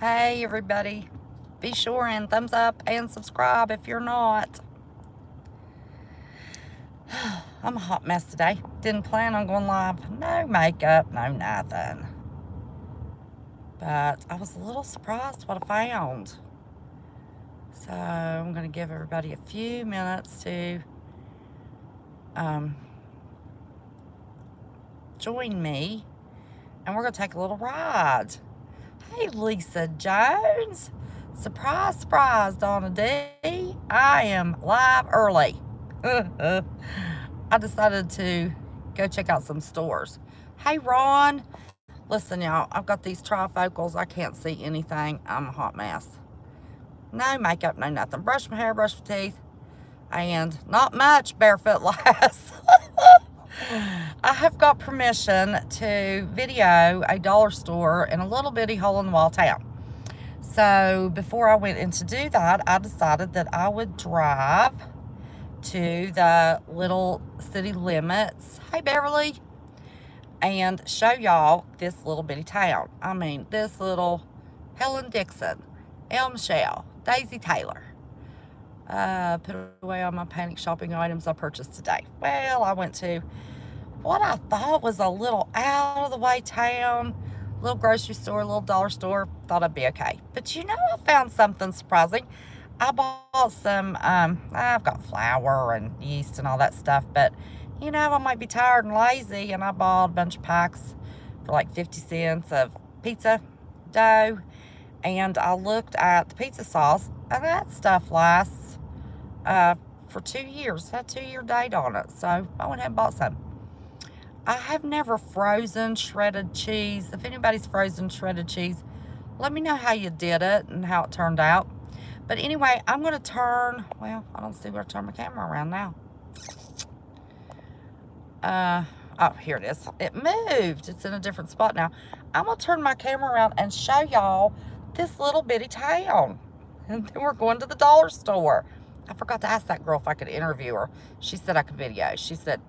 Hey everybody, be sure and thumbs up and subscribe if you're not. I'm a hot mess today. Didn't plan on going live. No makeup, no nothing. But I was a little surprised what I found. So I'm going to give everybody a few minutes to join me. And we're going to take a little ride. Hey, Lisa Jones. Surprise, surprise, Donna D. I am live early. I decided to go check out some stores. Hey, Ron. Listen, y'all, I've got these trifocals. I can't see anything. I'm a hot mess. No makeup, no nothing. Brush my hair, brush my teeth. And not much barefoot lass. I have got permission to video a dollar store in a little bitty hole-in-the-wall town. So before I went in to do that, I decided that I would drive to the little city limits, hey Beverly, and show y'all this little bitty town. I mean, this little Helen Dixon, El Michelle, Daisy Taylor. Put away all my panic shopping items I purchased today. Well, I went to what I thought was a little out of the way town, little grocery store, little dollar store. Thought I'd be okay. But you know, I found something surprising. I bought some, I've got flour and yeast and all that stuff, but you know, I might be tired and lazy, and I bought a bunch of packs for like 50 cents of pizza dough, and I looked at the pizza sauce, and that stuff lasts for 2 years. It had a 2-year date on it, so I went ahead and bought some. I have never frozen shredded cheese. If anybody's frozen shredded cheese, let me know how you did it and how it turned out. But anyway, I'm going to turn, well, I don't see where to turn my camera around now. Oh, here it is. It moved. It's in a different spot now. I'm going to turn my camera around and show y'all this little bitty town. And then we're going to the dollar store. I forgot to ask that girl if I could interview her. She said I could video. She said,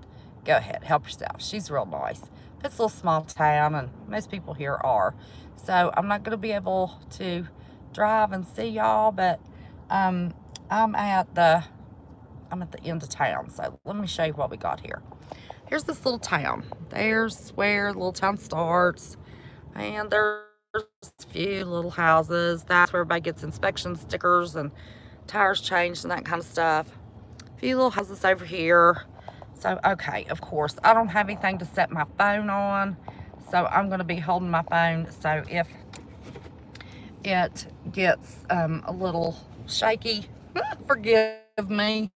go ahead, help yourself. She's real nice. But it's a little small town, and most people here are. So I'm not going to be able to drive and see y'all, but I'm at the end of town. So let me show you what we got here. Here's this little town. There's where the little town starts, and there's a few little houses. That's where everybody gets inspection stickers and tires changed and that kind of stuff. A few little houses over here. So, okay, of course, I don't have anything to set my phone on, so I'm going to be holding my phone. So if it gets a little shaky, forgive me,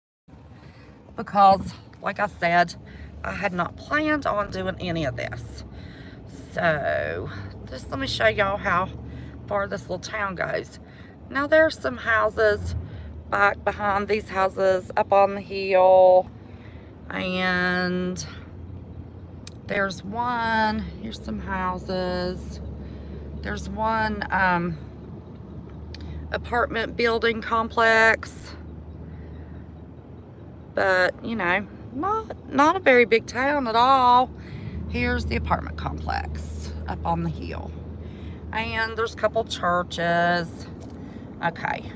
because, like I said, I had not planned on doing any of this. So, just let me show y'all how far this little town goes. Now, there's some houses back behind these houses up on the hill. And there's one, here's some houses. There's one apartment building complex. But, you know, not a very big town at all. Here's the apartment complex up on the hill. And there's a couple churches. Okay.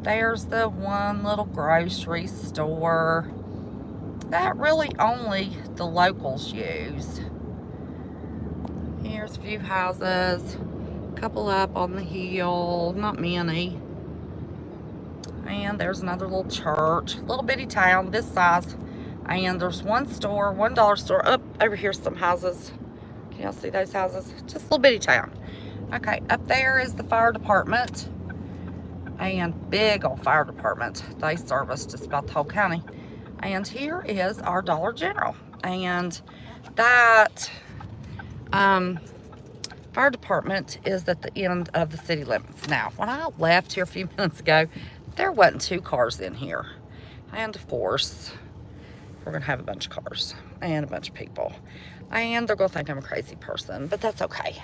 There's the one little grocery store that really only the locals use. Here's a few houses, a couple up on the hill, not many. And there's another little church, little bitty town this size. And there's one store, $1 store. Up over here's some houses. Can y'all see those houses? Just a little bitty town. Okay, up there is the fire department. And big old fire department. They service just about the whole county. And here is our Dollar General. And that fire department is at the end of the city limits. Now, when I left here a few minutes ago, there wasn't 2 cars in here. And of course, we're going to have a bunch of cars and a bunch of people. And they're going to think I'm a crazy person, but that's okay.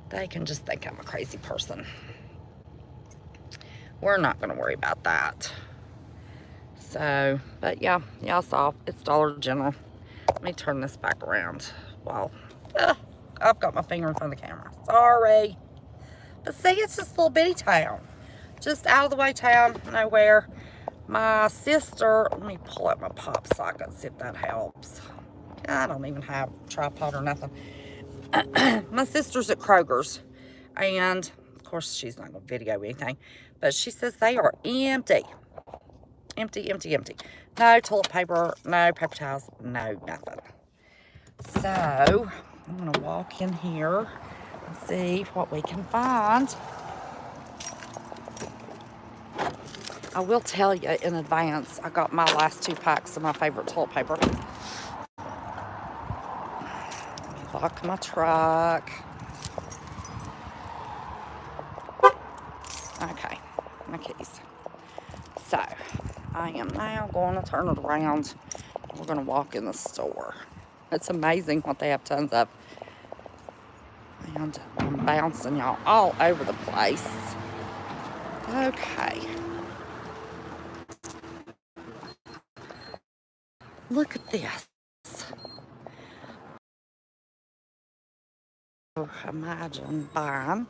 They can just think I'm a crazy person. We're not going to worry about that. So, but yeah, y'all saw it's Dollar General. Let me turn this back around. Well, I've got my finger in front of the camera. Sorry. But see, it's this little bitty town. Just out of the way town, nowhere. My sister, let me pull up my pop socket, see if that helps. I don't even have a tripod or nothing. My sister's at Kroger's, and of course she's not going to video anything, but she says they are empty. Empty, empty, empty. No toilet paper, no paper towels, no nothing. So, I'm going to walk in here and see what we can find. I will tell you in advance, I got my last 2 packs of my favorite toilet paper. Lock my truck. Okay, my keys. So, I am now going to turn it around. We're going to walk in the store. It's amazing what they have tons of. And I'm bouncing y'all all over the place. Okay. Look at this. Imagine buying.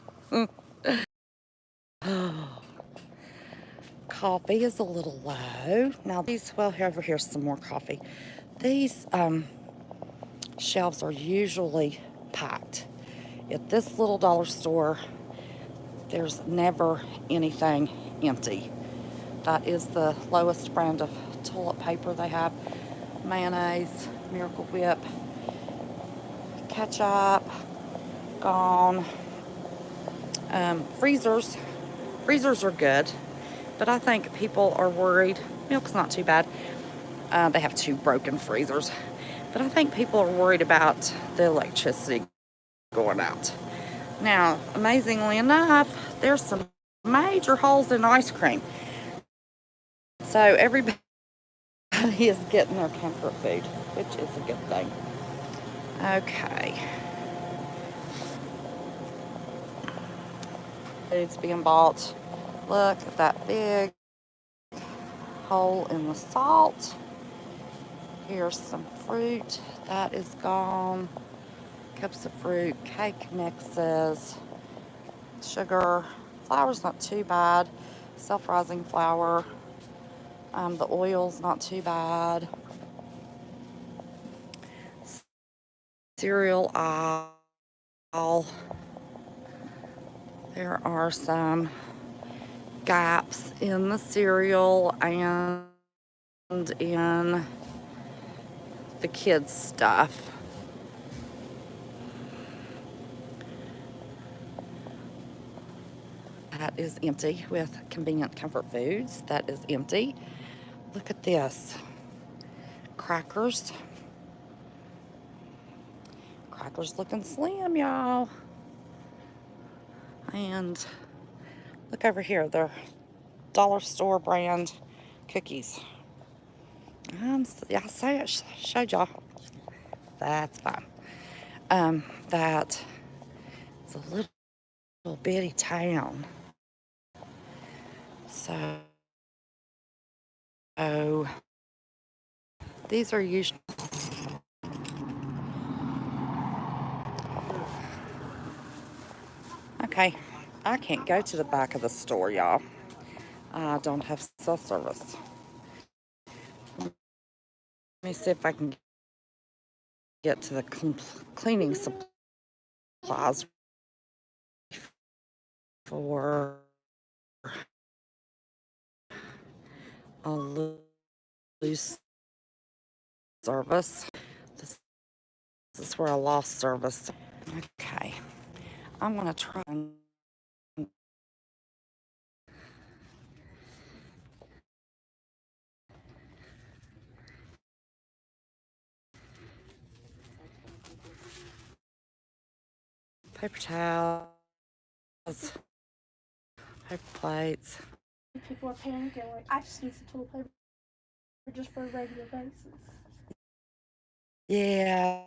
Coffee is a little low. Now these, well, here's some more coffee. These shelves are usually packed. At this little dollar store, there's never anything empty. That is the lowest brand of toilet paper they have. Mayonnaise, Miracle Whip, ketchup, gone. Freezers are good, but I think people are worried. Milk's not too bad. They have 2 broken freezers, but I think people are worried about the electricity going out. Now, amazingly enough, there's some major holes in ice cream. So everybody is getting their comfort food, which is a good thing. Okay. Food's being bought. Look at that big hole in the salt. Here's some fruit. That is gone. Cups of fruit, cake mixes, sugar. Flour's not too bad. Self-rising flour. The oil's not too bad. Cereal aisle. There are some gaps in the cereal and in the kids' stuff. That is empty with Convenient Comfort Foods. That is empty. Look at this. Crackers. Crackers looking slim, y'all. And look over here. They're dollar store brand cookies. I showed y'all. That's fine. That is a little bitty town. So these are usually okay. I can't go to the back of the store, y'all. I don't have cell service. Let me see if I can get to the cleaning supplies for a loose service. This is where I lost service. Okay, I'm gonna try and paper towels, paper plates. People are panicking, like, I just need some toilet paper just for a regular basis. Yeah.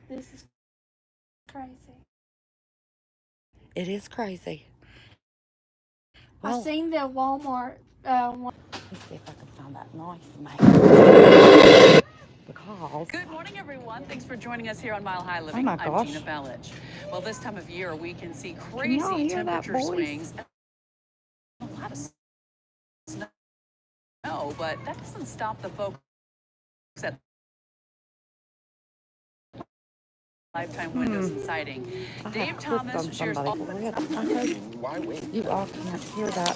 This is crazy. It is crazy. Well, I seen the Walmart let me see if I can find that nice man. because... Good morning, everyone. Thanks for joining us here on Mile High Living. Oh my I'm gosh. Gina Bellich. Well, this time of year, we can see Can y'all crazy hear that temperature voice? swings. A lot of snow, but that doesn't stop the folks at Lifetime Windows and Siding. I Dave have clicked Thomas on shares somebody. all. I hope you all can't hear that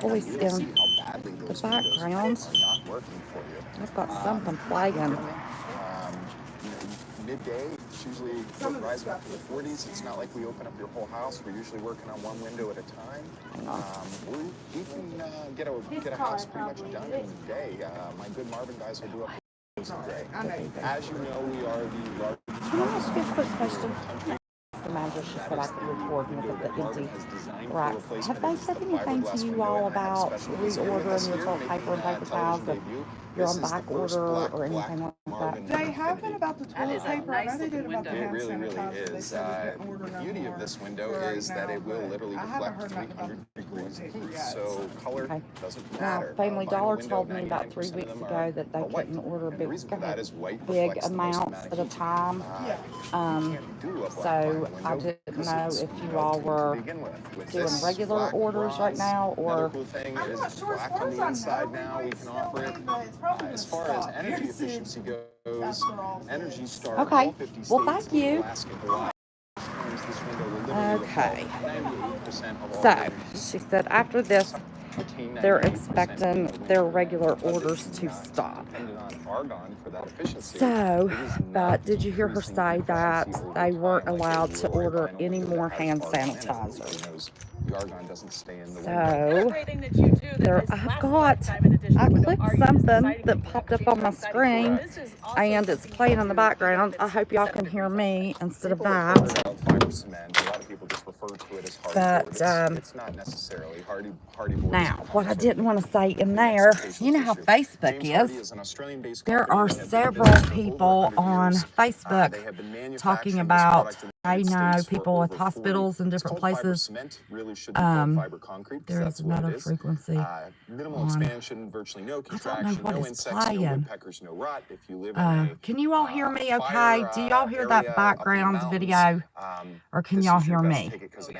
voice in the background. I've got something playing. Midday, it's usually rising up to the 40s. It's not like we open up your whole house. We're usually working on one window at a time. We can get a house pretty much done in a day. My good Marvin guys will do up to a day. As you know, we are the largest. Can I ask you a quick question? The manager, she said I could record and look at the empty racks. Have they said anything to you all about reordering your toilet paper and paper towels if you're on back order or anything like that? They haven't about the toilet paper. I know they did about the hand It really sanitizer. They is. said we couldn't order The no beauty more of this window for right is that now, it will but literally I haven't deflect heard nothing about 300 the degrees toilet of paper heat, yet. so color Okay. doesn't Now, matter. Family Vinyl Dollar window, told me about 3 99% of weeks them ago that they are white. couldn't order And the reason for that is white big reflects the most amounts amount at of a heat. time. You can't do a black So vinyl I window didn't because know it's, if you you know, all to were begin with doing this regular black orders right bronze. now, Another or cool thing I'm is not sure. As black far on as the I inside know, now. We can offer it. but it's probably As gonna far as stop energy very soon efficiency goes, after all Energy this. Star, okay. all 50 Well, states, thank you. Alaska, Hawaii. This window will literally Okay. repel 98% of all So energy. she said after this, they're expecting their regular orders to stop. So, but did you hear her say that they weren't allowed to order any more hand sanitizer? The argon doesn't stay in the So, I clicked something that popped up on my screen, and it's playing in the background. I hope y'all can hear me instead of that. But, it's not necessarily hardy now, what I didn't want to say in there, you know how Facebook is. There are several people on Facebook talking about, I know, people with hospitals in different places. There is another frequency on. I don't know what is playing. Can you all hear me okay? Do y'all hear that background video? Or can y'all hear me? Because if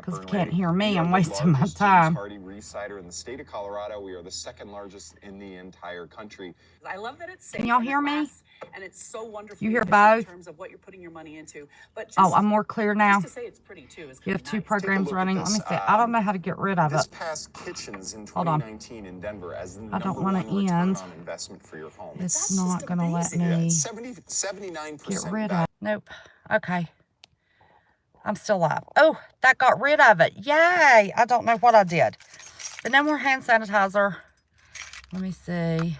you can't hear me, I'm wasting my time. Hardy re-cider in the state of Colorado. We are the second largest in the entire country. I love that it's safe. Can y'all hear me? And it's so wonderful. You hear both? In terms of what you're putting your money into. But just, oh, I'm more clear now. Just to say it's pretty too is you have two nice. programs running. Let me see. I don't know how to get rid of it. This passed Kitchens in 2019 in Denver as the number one return on investment for your home. It's not going to let me 79% get rid of it. Nope. Okay. I'm still live. Oh, that got rid of it. Yay. I don't know what I did. But no more hand sanitizer. Let me see.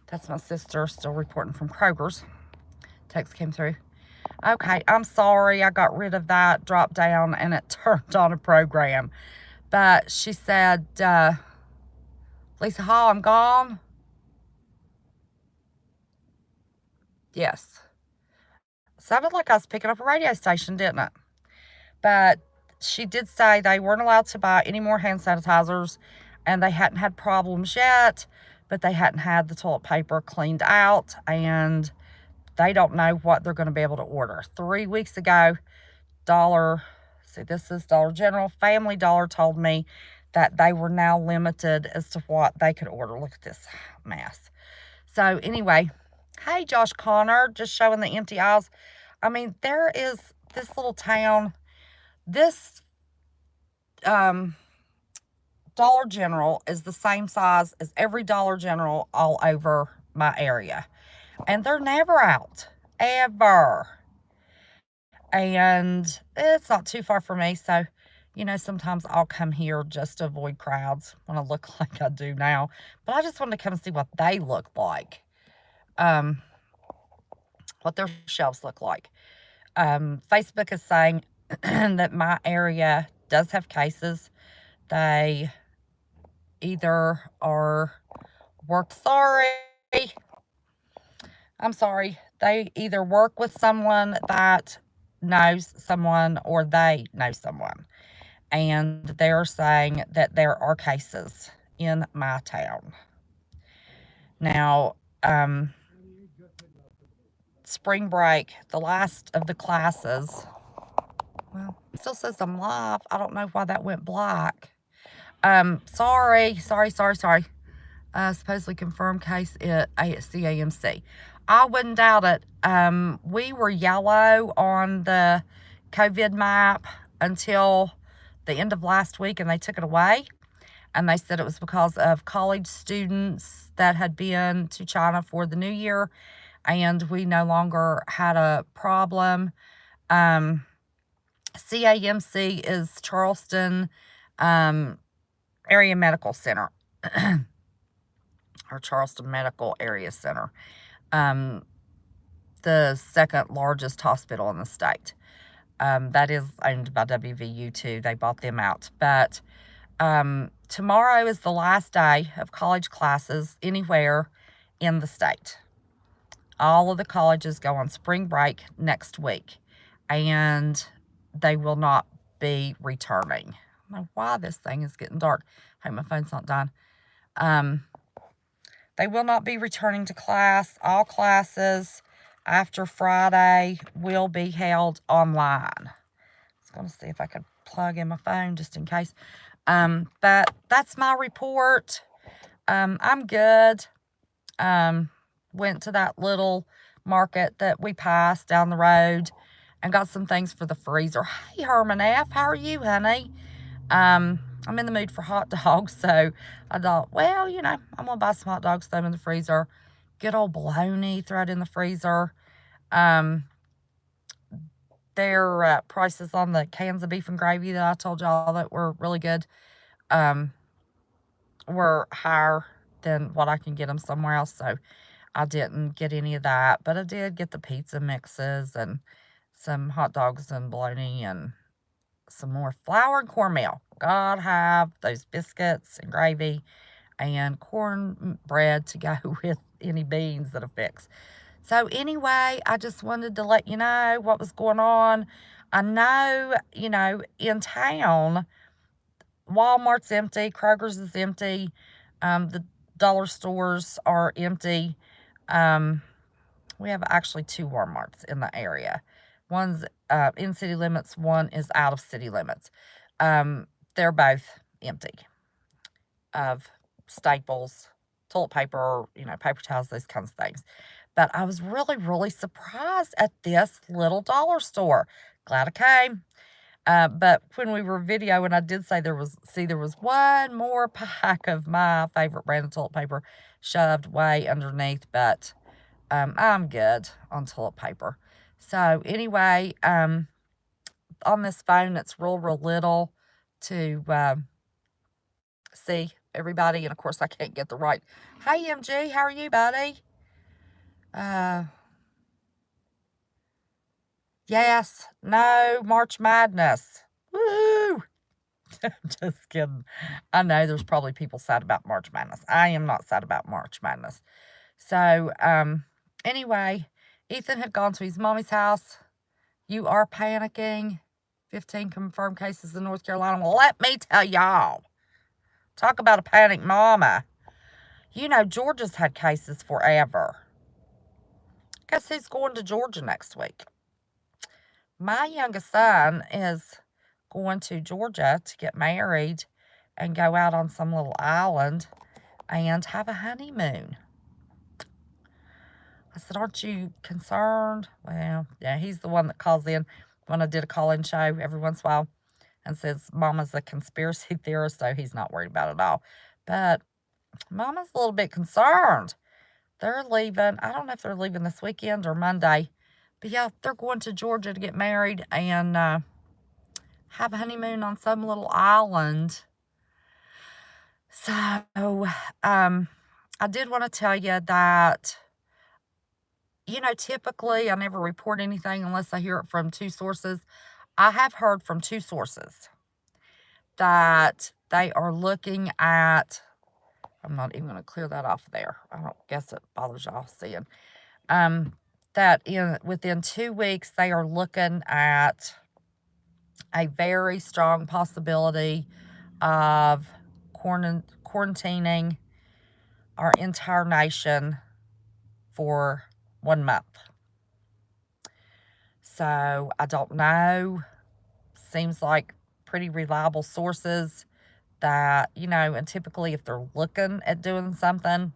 That's my sister still reporting from Kroger's. Text came through. Okay, I'm sorry. I got rid of that drop down and it turned on a program. But she said, Lisa Hall, I'm gone. Yes. Sounded like I was picking up a radio station, didn't it? But she did say they weren't allowed to buy any more hand sanitizers and they hadn't had problems yet, but they hadn't had the toilet paper cleaned out and they don't know what they're going to be able to order. 3 weeks ago, this is Dollar General, Family Dollar told me that they were now limited as to what they could order. Look at this mess. So anyway, hey, Josh Connor, just showing the empty aisles. I mean, there is this little town, this Dollar General is the same size as every Dollar General all over my area. And they're never out, ever. And it's not too far from me, so, you know, sometimes I'll come here just to avoid crowds when I look like I do now. But I just wanted to come and see what they look like, what their shelves look like. Facebook is saying that my area does have cases. They either they either work with someone that knows someone or they know someone. And they're saying that there are cases in my town. Now, spring break, the last of the classes. Well, it still says I'm live. I don't know why that went black. Sorry. Supposedly confirmed case at CAMC. I wouldn't doubt it. We were yellow on the COVID map until the end of last week, and they took it away. And they said it was because of college students that had been to China for the new year, and we no longer had a problem. CAMC is Charleston Area Medical Center, or Charleston Medical Area Center, the second largest hospital in the state. That is owned by WVU too. They bought them out. But tomorrow is the last day of college classes anywhere in the state. All of the colleges go on spring break next week, and they will not be returning. I don't know why this thing is getting dark. I hope my phone's not dying. They will not be returning to class. All classes after Friday will be held online. I was going to see if I could plug in my phone just in case. But that's my report. I'm good. Went to that little market that we passed down the road and got some things for the freezer. Hey, Herman F., how are you, honey? I'm in the mood for hot dogs, so I thought, well, I'm going to buy some hot dogs, throw them in the freezer. Good old bologna, throw it in the freezer. Their prices on the cans of beef and gravy that I told y'all that were really good were higher than what I can get them somewhere else, so I didn't get any of that, but I did get the pizza mixes and some hot dogs and bologna and some more flour and cornmeal. Gotta have those biscuits and gravy and cornbread to go with any beans that I fix. So anyway, I just wanted to let you know what was going on. I know, in town, Walmart's empty, Kroger's is empty, the dollar stores are empty. We have actually 2 Walmarts in the area. One's in city limits, one is out of city limits. They're both empty of staples, toilet paper, paper towels, those kinds of things. But I was really, really surprised at this little dollar store. Glad I came. But when we were videoing, I did say there was one more pack of my favorite brand of toilet paper shoved way underneath, but I'm good on toilet paper. So anyway, on this phone, it's real little to see everybody. And of course, I can't get the right. Hi, MG. How are you, buddy? Yes. No. March Madness. Woo! Just kidding. I know there's probably people sad about March Madness. I am not sad about March Madness. So, anyway, Ethan had gone to his mommy's house. You are panicking. 15 confirmed cases in North Carolina. Well, let me tell y'all. Talk about a panic mama. Georgia's had cases forever. Guess who's going to Georgia next week? My youngest son is going to Georgia to get married and go out on some little island and have a honeymoon. I said, aren't you concerned? Well, yeah, he's the one that calls in when I did a call-in show every once in a while and says Mama's a conspiracy theorist, so he's not worried about it at all. But Mama's a little bit concerned. They're leaving. I don't know if they're leaving this weekend or Monday. But yeah, they're going to Georgia to get married and have a honeymoon on some little island. So, I did want to tell you that, typically I never report anything unless I hear it from 2 sources. I have heard from 2 sources that they are looking at, I'm not even going to clear that off there. I don't guess it bothers y'all seeing. That within 2 weeks, they are looking at a very strong possibility of quarantining our entire nation for 1 month. So I don't know. Seems like pretty reliable sources that, and typically if they're looking at doing something,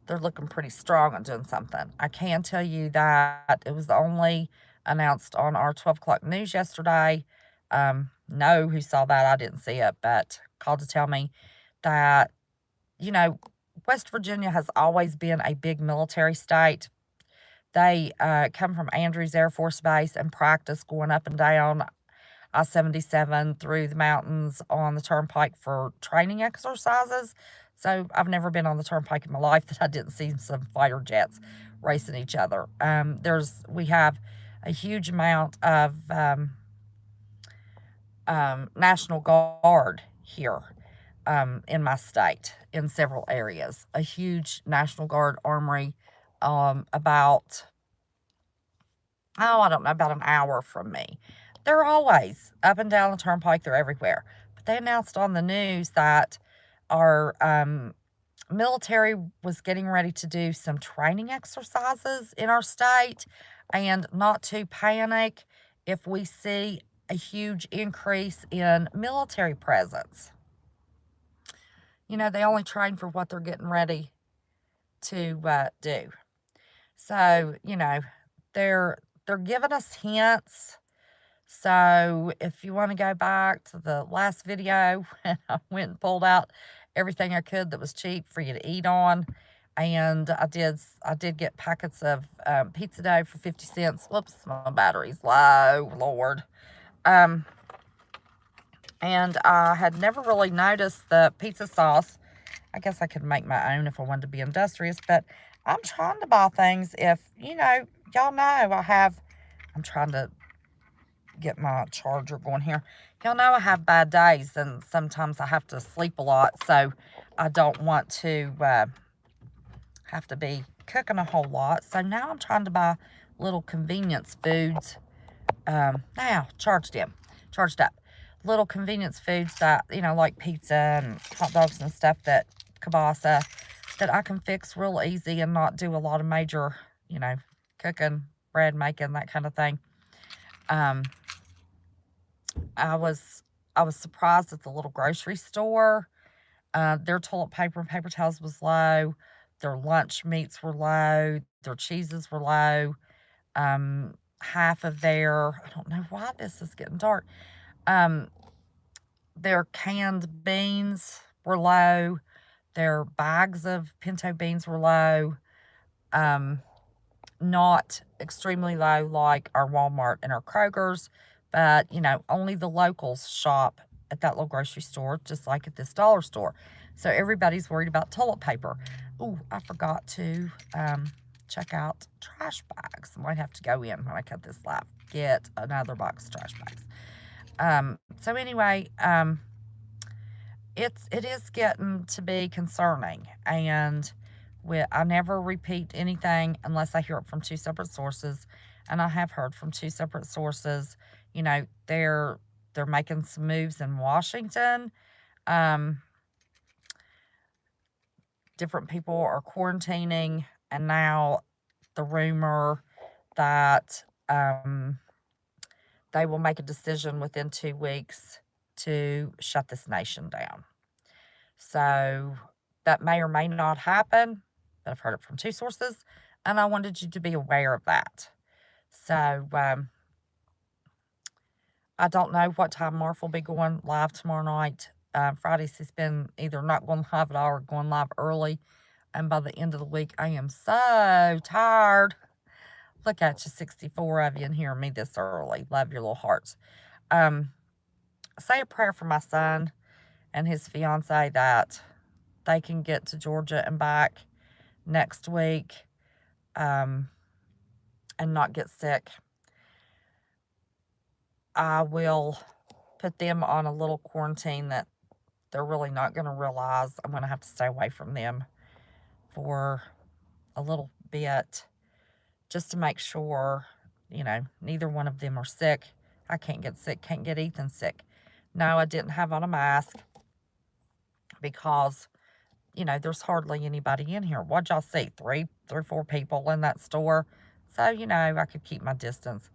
they're looking pretty strong on doing something. I can tell you that it was only announced on our 12 o'clock news yesterday. No, who saw that? I didn't see it, but called to tell me that, West Virginia has always been a big military state. They come from Andrews Air Force Base and practice going up and down I-77 through the mountains on the turnpike for training exercises. So I've never been on the turnpike in my life that I didn't see some fighter jets racing each other. We have a huge amount of National Guard here in my state in several areas. A huge National Guard armory about, I don't know, about an hour from me. They're always up and down the turnpike. They're everywhere. But they announced on the news that our military was getting ready to do some training exercises in our state, and not to panic if we see a huge increase in military presence. They only train for what they're getting ready to do. So, they're giving us hints. So if you want to go back to the last video, when I went and pulled out everything I could that was cheap for you to eat on, and I did get packets of pizza dough for 50 cents. Whoops, my battery's low, Lord. And I had never really noticed the pizza sauce. I guess I could make my own if I wanted to be industrious, but I'm trying to buy things if, y'all know I'm trying to get my charger going here. Y'all know I have bad days, and sometimes I have to sleep a lot, so I don't want to have to be cooking a whole lot. So now I'm trying to buy little convenience foods. Now, charged up. Little convenience foods that, like pizza and hot dogs and stuff, that kielbasa, that I can fix real easy and not do a lot of major, cooking, bread making, that kind of thing. I was surprised at the little grocery store. Their toilet paper and paper towels was low. Their lunch meats were low. Their cheeses were low. Half of their, I don't know why this is getting dark. Their canned beans were low. Their bags of pinto beans were low. Not extremely low like our Walmart and our Kroger's, but, only the locals shop at that little grocery store, just like at this dollar store. So everybody's worried about toilet paper. Ooh, I forgot to check out trash bags. I might have to go in when I cut this live, get another box of trash bags. So anyway, it is getting to be concerning, and I never repeat anything unless I hear it from two separate sources, and I have heard from two separate sources. They're making some moves in Washington. Different people are quarantining, and now the rumor that they will make a decision within 2 weeks to shut this nation down. So that may or may not happen, but I've heard it from two sources, and I wanted you to be aware of that. So I don't know what time Marv will be going live tomorrow night. Fridays he's been either not going live at all or going live early, and by the end of the week I am so tired. Look at you, 64 of you, and hearing me this early. Love your little hearts. Say a prayer for my son and his fiance that they can get to Georgia and back next week and not get sick. I will put them on a little quarantine that they're really not going to realize. I'm going to have to stay away from them for a little bit just to make sure, neither one of them are sick. I can't get sick, can't get Ethan sick. No, I didn't have on a mask because, there's hardly anybody in here. What'd y'all see? Three, 4 people in that store. So, I could keep my distance,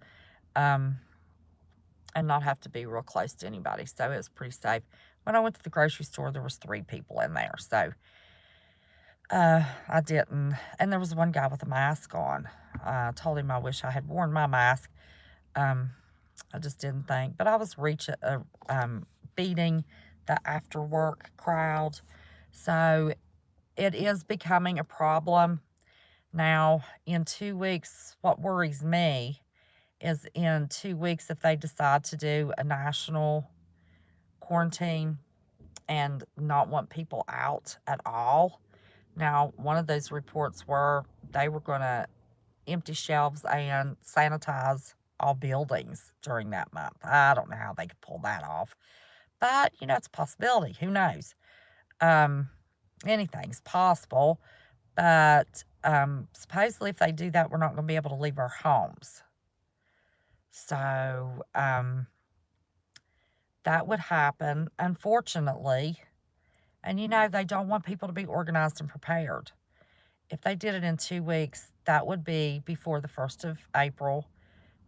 and not have to be real close to anybody. So it was pretty safe. When I went to the grocery store, there was 3 people in there. So, I didn't. And there was one guy with a mask on. I told him I wish I had worn my mask. I just didn't think. But I was beating the after work crowd. So it is becoming a problem. Now, in 2 weeks, what worries me is in 2 weeks, if they decide to do a national quarantine and not want people out at all. Now, one of those reports were they were going to empty shelves and sanitize all buildings during that month. I don't know how they could pull that off, but it's a possibility. Who knows? Anything's possible, but supposedly if they do that, we're not going to be able to leave our homes. So that would happen, unfortunately. And they don't want people to be organized and prepared. If they did it in 2 weeks, that would be before the 1st of April,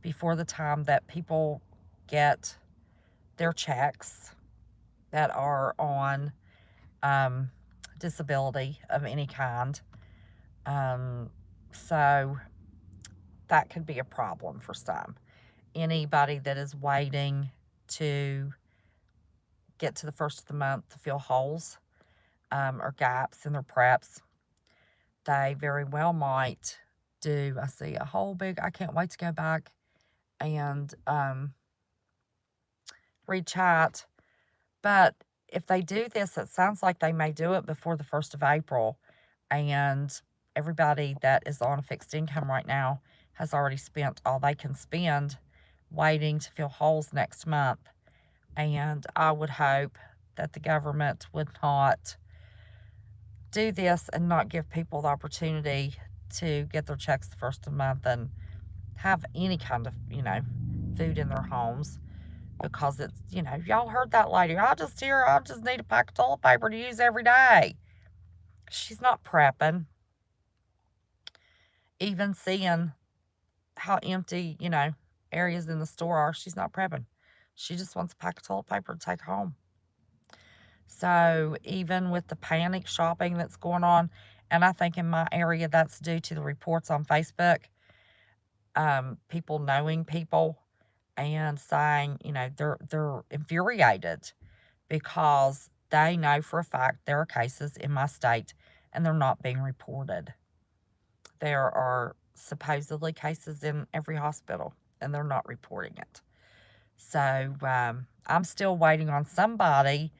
before the time that people get their checks that are on disability of any kind. So that could be a problem for some. Anybody that is waiting to get to the 1st of the month to fill holes or gaps in their preps, they very well might do. I see a whole big, I can't wait to go back and read chat. But if they do this, it sounds like they may do it before the 1st of April. And everybody that is on a fixed income right now has already spent all they can spend waiting to fill holes next month. And I would hope that the government would not do this and not give people the opportunity to get their checks the 1st of the month and have any kind of, food in their homes. Because it's, y'all heard that lady. I just need a pack of toilet paper to use every day. She's not prepping. Even seeing how empty, areas in the store are, she's not prepping. She just wants a pack of toilet paper to take home. So even with the panic shopping that's going on, and I think in my area that's due to the reports on Facebook, people knowing people and saying, they're infuriated because they know for a fact there are cases in my state and they're not being reported. There are supposedly cases in every hospital and they're not reporting it. So I'm still waiting on somebody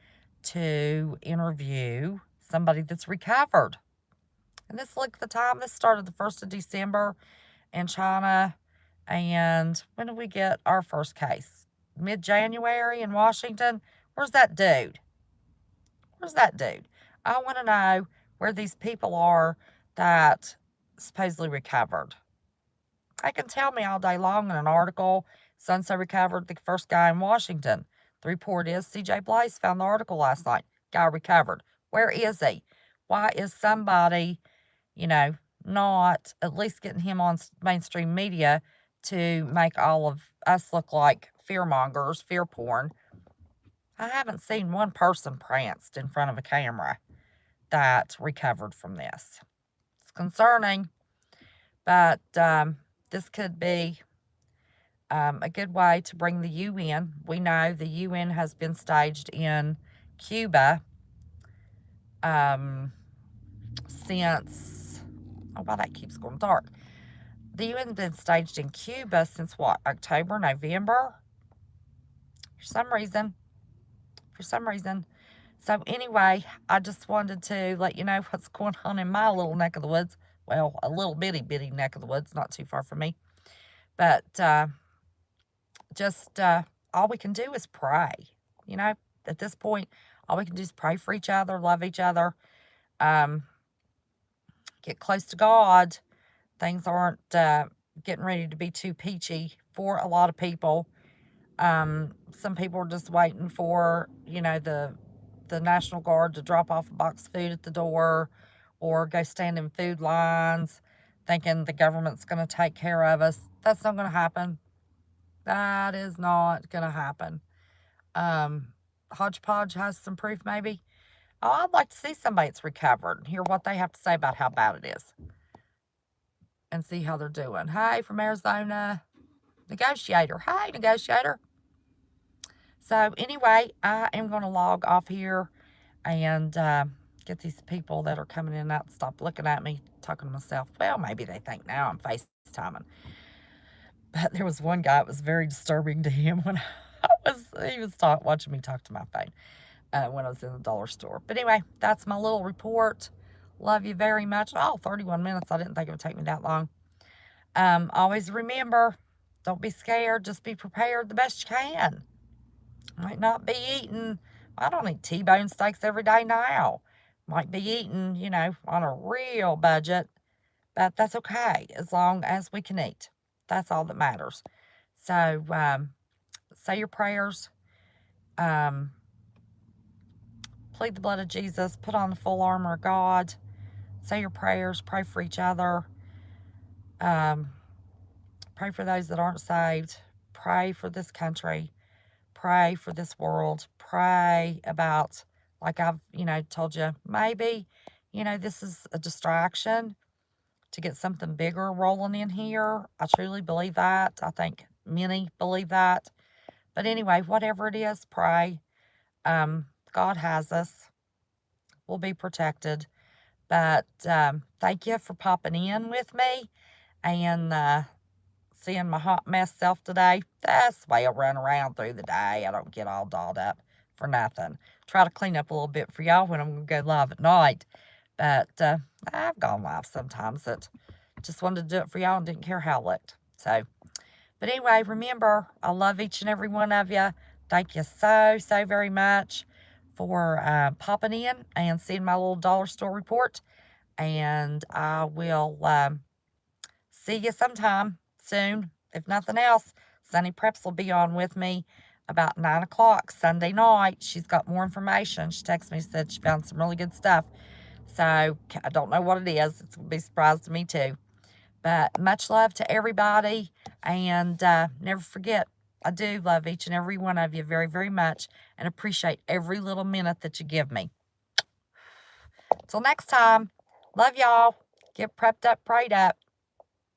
to interview somebody that's recovered. And this started the 1st of December in China. And when did we get our first case? Mid-January in Washington? Where's that dude? I want to know where these people are that supposedly recovered. They can tell me all day long in an article, so-and-so recovered, the first guy in Washington. The report is C.J. Blaze found the article last night. Guy recovered. Where is he? Why is somebody, not at least getting him on mainstream media to make all of us look like fearmongers, fear porn? I haven't seen one person pranced in front of a camera that recovered from this. It's concerning, but this could be a good way to bring the UN. We know the UN has been staged in Cuba since, wow, that keeps going dark. The UN has been staged in Cuba since what, October, November? For some reason. So anyway, I just wanted to let you know what's going on in my little neck of the woods. Well, a little bitty neck of the woods, not too far from me. But just all we can do is pray. At this point, all we can do is pray for each other, love each other, get close to God. Things aren't getting ready to be too peachy for a lot of people. Some people are just waiting for, the the National Guard to drop off a box of food at the door or go stand in food lines thinking the government's going to take care of us. That's not going to happen. That is not going to happen. Hodgepodge has some proof, maybe. Oh, I'd like to see somebody that's recovered and hear what they have to say about how bad it is and see how they're doing. Hey, from Arizona, negotiator. Hey, negotiator. So anyway, I am going to log off here and get these people that are coming in and out to stop looking at me, talking to myself. Well, maybe they think now I'm FaceTiming. But there was one guy, it was very disturbing to him when he was watching me talk to my phone when I was in the dollar store. But anyway, that's my little report. Love you very much. Oh, 31 minutes. I didn't think it would take me that long. Always remember, don't be scared. Just be prepared the best you can. Might not be eating, I don't eat T-bone steaks every day now. Might be eating, on a real budget. But that's okay, as long as we can eat. That's all that matters. So, say your prayers. Plead the blood of Jesus. Put on the full armor of God. Say your prayers. Pray for each other. Pray for those that aren't saved. Pray for this country. Pray for this world. Pray about, like I've, told you, maybe, this is a distraction to get something bigger rolling in here. I truly believe that. I think many believe that. But anyway, whatever it is, pray. God has us. We'll be protected. But thank you for popping in with me and seeing my hot mess self today. That's the way I run around through the day. I don't get all dolled up for nothing. Try to clean up a little bit for y'all when I'm going to go live at night. But I've gone live sometimes that just wanted to do it for y'all and didn't care how it looked. So, but anyway, remember, I love each and every one of you. Thank you so, so very much for popping in and seeing my little dollar store report. And I will see you sometime soon. If nothing else, Sunny Preps will be on with me about 9 o'clock Sunday night. She's got more information. She texted me, said she found some really good stuff. So I don't know what it is. It's going to be a surprise to me too. But much love to everybody. And never forget, I do love each and every one of you very, very much and appreciate every little minute that you give me. Till next time, love y'all. Get prepped up, prayed up.